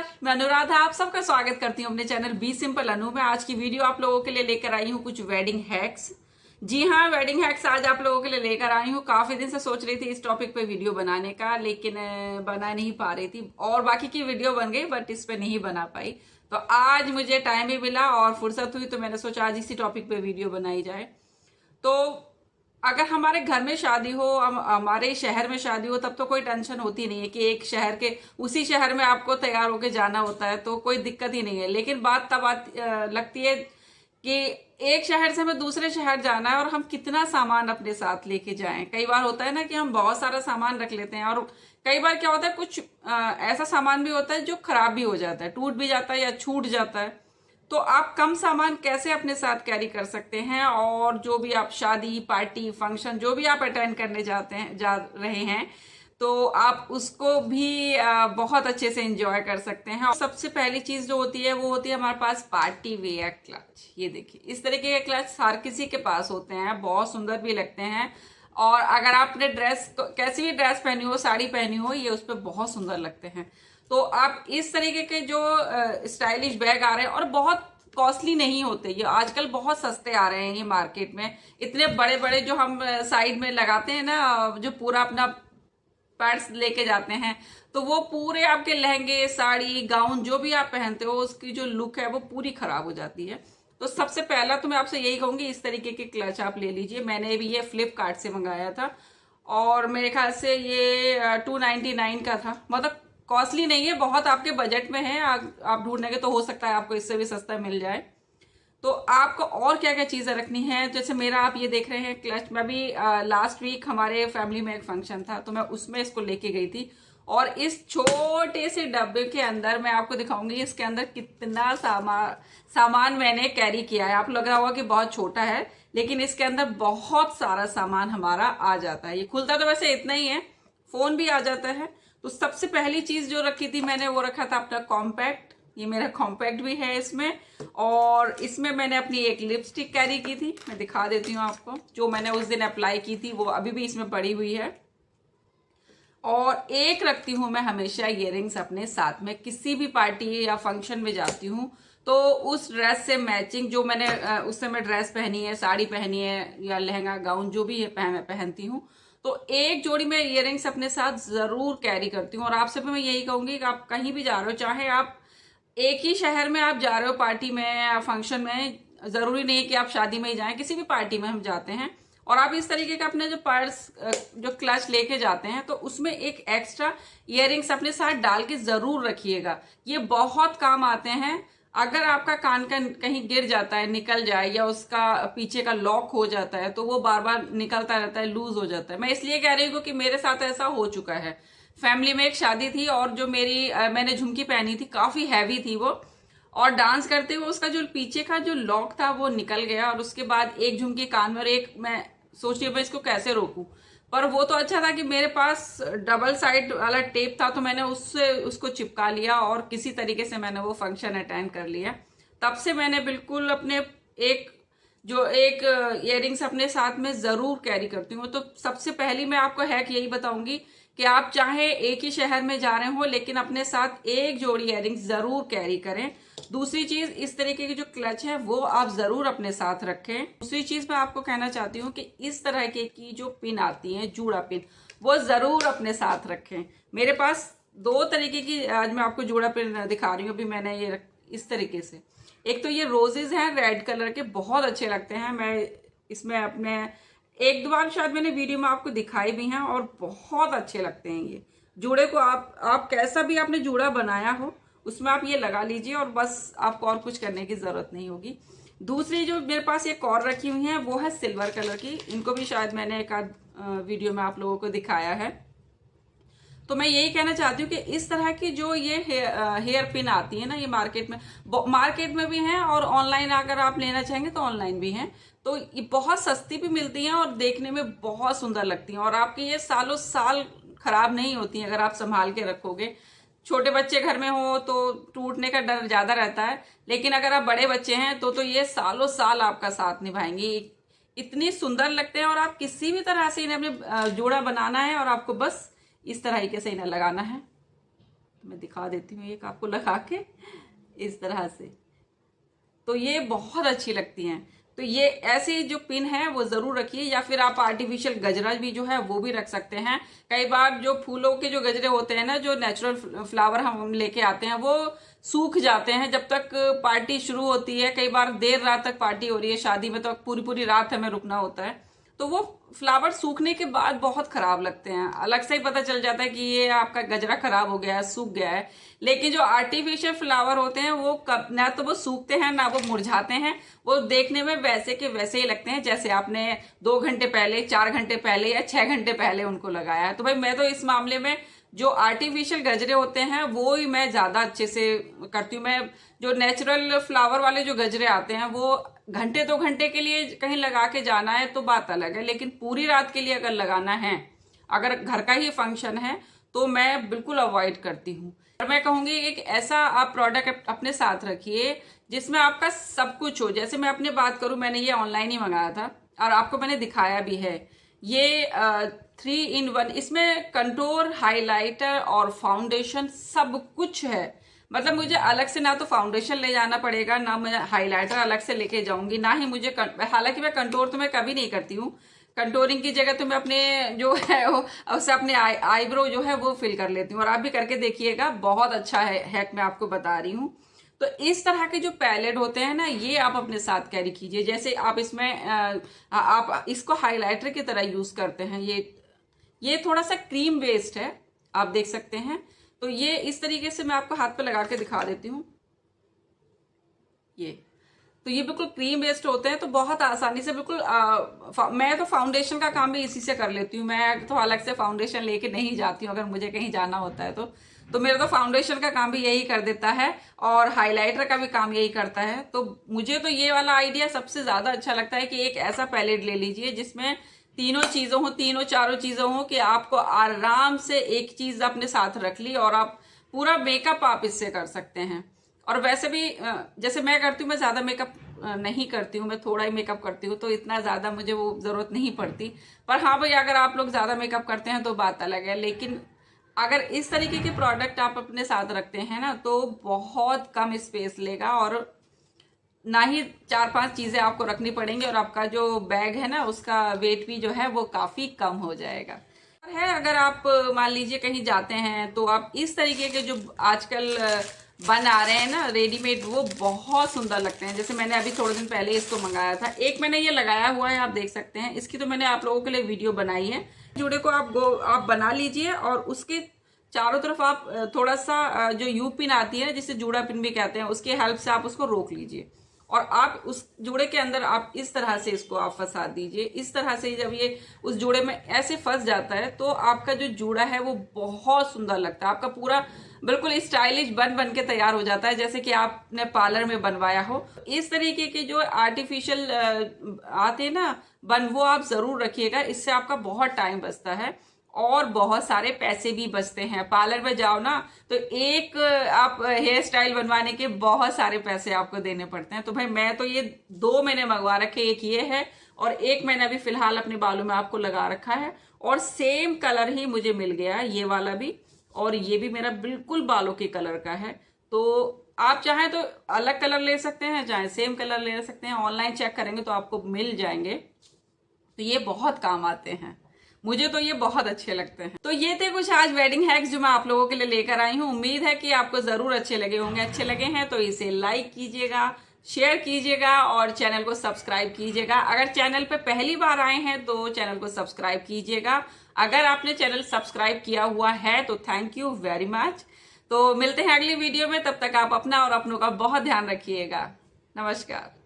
नमस्कार, मैं अनुराधा आप सबका स्वागत करती हूँ अपने चैनल बी सिंपल अनु में। आज की वीडियो आप लोगों के लिए लेकर आई हूँ कुछ वेडिंग हैक्स। जी हाँ, वेडिंग हैक्स आज आप लोगों के लिए लेकर आई हूँ। काफी दिन से सोच रही थी इस टॉपिक पे वीडियो बनाने का, लेकिन बना नहीं पा रही थी और बाकी की वीडियो बन गई बट इस पे नहीं बना पाई। तो आज मुझे टाइम भी मिला और फुर्सत हुई तो मैंने सोचा आज इसी टॉपिक पे वीडियो बनाई जाए। तो अगर हमारे घर में शादी हो, हमारे शहर में शादी हो, तब तो कोई टेंशन होती नहीं है कि एक शहर के उसी शहर में आपको तैयार होके जाना होता है, तो कोई दिक्कत ही नहीं है। लेकिन बात तब लगती है कि एक शहर से हमें दूसरे शहर जाना है और हम कितना सामान अपने साथ लेके जाएं। कई बार होता है ना कि हम बहुत सारा सामान रख लेते हैं और कई बार क्या होता है कुछ ऐसा सामान भी होता है जो खराब भी हो जाता है, टूट भी जाता है या छूट जाता है। तो आप कम सामान कैसे अपने साथ कैरी कर सकते हैं और जो भी आप शादी पार्टी फंक्शन जो भी आप अटेंड करने जा रहे हैं तो आप उसको भी बहुत अच्छे से एंजॉय कर सकते हैं। और सबसे पहली चीज जो होती है वो होती है हमारे पास पार्टी वेयर क्लच। ये देखिए, इस तरीके के क्लच हर किसी के पास होते हैं, बहुत सुंदर भी लगते हैं। और अगर आपने कैसी भी ड्रेस पहनी हो, साड़ी पहनी हो, ये उस पर बहुत सुंदर लगते हैं। तो आप इस तरीके के जो स्टाइलिश बैग आ रहे हैं और बहुत कॉस्टली नहीं होते, ये आजकल बहुत सस्ते आ रहे हैं ये मार्केट में। इतने बड़े बड़े जो हम साइड में लगाते हैं ना, जो पूरा अपना पर्स लेके जाते हैं, तो वो पूरे आपके लहंगे साड़ी गाउन जो भी आप पहनते हो उसकी जो लुक है वो पूरी खराब हो जाती है। तो सबसे पहला तो मैं आपसे यही कहूंगी, इस तरीके के क्लच आप ले लीजिए। मैंने भी ये फ्लिपकार्ट से मंगाया था और मेरे ख्याल से ये 299 का था। मतलब कॉस्टली नहीं है, बहुत आपके बजट में है। आप ढूंढेंगे तो हो सकता है आपको इससे भी सस्ता मिल जाए। तो आपको और क्या क्या चीजें रखनी है, जैसे मेरा आप ये देख रहे हैं क्लच। मैं भी लास्ट वीक हमारे फैमिली में एक फंक्शन था तो मैं उसमें इसको लेके गई थी और इस छोटे से डब्बे के अंदर मैं आपको दिखाऊंगी इसके अंदर कितना सामान मैंने कैरी किया है। आप लग रहा होगा कि बहुत छोटा है, लेकिन इसके अंदर बहुत सारा सामान हमारा आ जाता है। ये खुलता तो वैसे इतना ही है, फोन भी आ जाता है। तो सबसे पहली चीज जो रखी थी मैंने वो रखा था अपना कॉम्पैक्ट। ये मेरा कॉम्पैक्ट भी है इसमें, और इसमें मैंने अपनी एक लिपस्टिक कैरी की थी। मैं दिखा देती हूँ आपको, जो मैंने उस दिन अप्लाई की थी वो अभी भी इसमें पड़ी हुई है। और एक रखती हूँ मैं हमेशा इयररिंग्स अपने साथ में, किसी भी पार्टी या फंक्शन में जाती हूँ तो उस ड्रेस से मैचिंग जो मैंने उस समय ड्रेस पहनी है, साड़ी पहनी है या लहंगा गाउन जो भी है पहनती हूँ, तो एक जोड़ी मैं इयररिंग्स अपने साथ जरूर कैरी करती हूँ। और आपसे भी मैं यही कहूंगी कि आप कहीं भी जा रहे हो, चाहे आप एक ही शहर में आप जा रहे हो पार्टी में या फंक्शन में, जरूरी नहीं है कि आप शादी में ही जाएं, किसी भी पार्टी में हम जाते हैं और आप इस तरीके का अपने जो पर्स जो क्लच लेके जाते हैं तो उसमें एक एक्स्ट्रा इयररिंग्स अपने साथ डाल के जरूर रखिएगा। ये बहुत काम आते हैं। अगर आपका कान का कहीं गिर जाता है, निकल जाए, या उसका पीछे का लॉक हो जाता है तो वो बार बार निकलता रहता है, लूज हो जाता है। मैं इसलिए कह रही हूँ कि मेरे साथ ऐसा हो चुका है। फैमिली में एक शादी थी और जो मैंने झुमकी पहनी थी काफी हैवी थी वो, और डांस करते हुए उसका जो पीछे का जो लॉक था वो निकल गया और उसके बाद एक झुमकी कान में और एक, मैं सोच रही हूँ मैं इसको कैसे रोकूं। पर वो तो अच्छा था कि मेरे पास डबल साइड वाला टेप था तो मैंने उससे उसको चिपका लिया और किसी तरीके से मैंने वो फंक्शन अटेंड कर लिया। तब से मैंने बिल्कुल अपने एक इयररिंग्स अपने साथ में जरूर कैरी करती हूँ। तो सबसे पहली मैं आपको हैक यही बताऊंगी कि आप चाहे एक ही शहर में जा रहे हो लेकिन अपने साथ एक जोड़ी इयररिंग्स जरूर कैरी करें। दूसरी चीज, इस तरीके की जो क्लच है वो आप जरूर अपने साथ रखें। दूसरी चीज मैं आपको कहना चाहती हूँ कि इस तरह की जो पिन आती है, जूड़ा पिन, वो जरूर अपने साथ रखें। मेरे पास दो तरीके की आज मैं आपको जूड़ा पिन दिखा रही हूँ। अभी मैंने ये इस तरीके से, एक तो ये रोजेज हैं रेड कलर के, बहुत अच्छे लगते हैं। मैं इसमें अपने एक दो बार शायद मैंने वीडियो में आपको दिखाई भी हैं और बहुत अच्छे लगते हैं। ये जूड़े को आप कैसा भी आपने जूड़ा बनाया हो उसमें आप ये लगा लीजिए और बस आपको और कुछ करने की जरूरत नहीं होगी। दूसरी जो मेरे पास एक और रखी हुई है वो है सिल्वर कलर की। इनको भी शायद मैंने एक आध वीडियो में आप लोगों को दिखाया है। तो मैं यही कहना चाहती हूँ कि इस तरह की जो ये हेयर पिन आती है ना, ये मार्केट में भी हैं और ऑनलाइन अगर आप लेना चाहेंगे तो ऑनलाइन भी हैं। तो ये बहुत सस्ती भी मिलती हैं और देखने में बहुत सुंदर लगती हैं और आपकी ये सालों साल खराब नहीं होती हैं अगर आप संभाल के रखोगे। छोटे बच्चे घर में हो तो टूटने का डर ज्यादा रहता है, लेकिन अगर आप बड़े बच्चे हैं तो ये सालों साल आपका साथ निभाएंगी। इतनी सुंदर लगते हैं और आप किसी भी तरह से इन्हें अपने जोड़ा बनाना है और आपको बस इस तरह से इन्हें लगाना है। मैं दिखा देती हूँ एक आपको लगा के इस तरह से। तो ये बहुत अच्छी लगती हैं। तो ये ऐसी जो पिन है वो जरूर रखिए, या फिर आप आर्टिफिशियल गजरा भी जो है वो भी रख सकते हैं। कई बार जो फूलों के जो गजरे होते हैं ना, जो नेचुरल फ्लावर हम लेके आते हैं, वो सूख जाते हैं जब तक पार्टी शुरू होती है। कई बार देर रात तक पार्टी हो रही है शादी में, तो पूरी पूरी रात हमें रुकना होता है, तो वो फ्लावर सूखने के बाद बहुत खराब लगते हैं। अलग से ही पता चल जाता है कि ये आपका गजरा खराब हो गया है, सूख गया है। लेकिन जो आर्टिफिशियल फ्लावर होते हैं वो कब ना तो वो सूखते हैं ना वो मुरझाते हैं, वो देखने में वैसे के वैसे ही लगते हैं जैसे आपने 2 घंटे पहले, 4 घंटे पहले या 6 घंटे पहले उनको लगाया है। तो भाई मैं तो इस मामले में जो आर्टिफिशियल गजरे होते हैं वो ही मैं ज्यादा अच्छे से करती हूँ। मैं जो नेचुरल फ्लावर वाले जो गजरे आते हैं वो घंटे 2 घंटे के लिए कहीं लगा के जाना है तो बात अलग है, लेकिन पूरी रात के लिए अगर लगाना है, अगर घर का ही फंक्शन है, तो मैं बिल्कुल अवॉइड करती हूँ। और मैं कहूंगी एक ऐसा आप प्रोडक्ट अपने साथ रखिए जिसमें आपका सब कुछ हो। जैसे मैं अपनी बात करूं, मैंने ये ऑनलाइन ही मंगाया था और आपको मैंने दिखाया भी है। ये 3 in 1, इसमें कंटूर, हाइलाइटर और फाउंडेशन सब कुछ है। मतलब मुझे अलग से ना तो फाउंडेशन ले जाना पड़ेगा, ना मैं हाइलाइटर अलग से लेके जाऊंगी, ना ही मुझे हालांकि मैं कंटूर तो मैं कभी नहीं करती हूँ। कंटूरिंग की जगह तो मैं अपने जो है उससे अपने आईब्रो जो है वो फिल कर लेती हूँ। और आप भी करके देखिएगा, बहुत अच्छा है हैक मैं आपको बता रही हूँ। तो इस तरह के जो पैलेट होते हैं ना, ये आप अपने साथ कैरी कीजिए। जैसे आप इसमें आप इसको हाइलाइटर की तरह यूज करते हैं। ये थोड़ा सा क्रीम बेस्ड है, आप देख सकते हैं। तो ये इस तरीके से मैं आपको हाथ पे लगा के दिखा देती हूँ। तो ये बिल्कुल क्रीम बेस्ड होते हैं, तो बहुत आसानी से बिल्कुल मैं तो फाउंडेशन का काम भी इसी से कर लेती हूँ। मैं तो अलग से फाउंडेशन लेके नहीं जाती हूँ अगर मुझे कहीं जाना होता है तो मेरा तो फाउंडेशन का काम भी यही कर देता है और हाइलाइटर का भी काम यही करता है। तो मुझे तो ये वाला आइडिया सबसे ज्यादा अच्छा लगता है कि एक ऐसा पैलेट ले लीजिए जिसमें तीनों चीजों हो, तीनों चारों चीजों हो, कि आपको आराम से एक चीज अपने साथ रख ली और आप पूरा मेकअप आप इससे कर सकते हैं। और वैसे भी जैसे मैं करती हूँ, मैं ज्यादा मेकअप नहीं करती हूँ, मैं थोड़ा ही मेकअप करती हूँ, तो इतना ज्यादा मुझे वो जरूरत नहीं पड़ती। पर हाँ भाई, अगर आप लोग ज्यादा मेकअप करते हैं तो बात अलग है। लेकिन अगर इस तरीके के प्रोडक्ट आप अपने साथ रखते हैं ना, तो बहुत कम स्पेस लेगा और ना ही 4-5 चीजें आपको रखनी पड़ेंगी, और आपका जो बैग है ना उसका वेट भी जो है वो काफी कम हो जाएगा। है अगर आप मान लीजिए कहीं जाते हैं तो आप इस तरीके के जो आजकल बन आ रहे हैं ना रेडीमेड, वो बहुत सुंदर लगते हैं। जैसे मैंने अभी थोड़े दिन पहले इसको मंगाया था, एक मैंने ये लगाया हुआ है, आप देख सकते हैं। इसकी तो मैंने आप लोगों के लिए वीडियो बनाई है। जूड़े को आप बना लीजिए और उसके चारों तरफ आप थोड़ा सा जो यू पिन आती है जिसे जूड़ा पिन भी कहते हैं, उसकी हेल्प से आप उसको रोक लीजिए और आप उस जूड़े के अंदर आप इस तरह से इसको आप फंसा दीजिए। इस तरह से जब ये उस जूड़े में ऐसे फंस जाता है तो आपका जो जूड़ा है वो बहुत सुंदर लगता है। आपका पूरा बिल्कुल स्टाइलिश बन के तैयार हो जाता है, जैसे कि आपने पार्लर में बनवाया हो। इस तरीके के जो आर्टिफिशियल आते हैं ना बन, वो आप जरूर रखिएगा। इससे आपका बहुत टाइम बचता है और बहुत सारे पैसे भी बचते हैं। पार्लर में जाओ ना तो एक आप हेयर स्टाइल बनवाने के बहुत सारे पैसे आपको देने पड़ते हैं। तो भाई मैं तो ये 2 मैंने मंगवा रखे, एक ये है और एक मैंने अभी फिलहाल अपने बालों में आपको लगा रखा है, और सेम कलर ही मुझे मिल गया है, ये वाला भी और ये भी मेरा बिल्कुल बालों के कलर का है। तो आप चाहें तो अलग कलर ले सकते हैं, चाहे सेम कलर ले सकते हैं। ऑनलाइन चेक करेंगे तो आपको मिल जाएंगे। तो ये बहुत काम आते हैं, मुझे तो ये बहुत अच्छे लगते हैं। तो ये थे कुछ आज वेडिंग हैक्स जो मैं आप लोगों के लिए लेकर आई हूँ। उम्मीद है कि आपको जरूर अच्छे लगे होंगे। अच्छे लगे हैं तो इसे लाइक कीजिएगा, शेयर कीजिएगा और चैनल को सब्सक्राइब कीजिएगा। अगर चैनल पे पहली बार आए हैं तो चैनल को सब्सक्राइब कीजिएगा। अगर आपने चैनल सब्सक्राइब किया हुआ है तो थैंक यू वेरी मच। तो मिलते हैं अगली वीडियो में, तब तक आप अपना और अपनों का बहुत ध्यान रखिएगा। नमस्कार।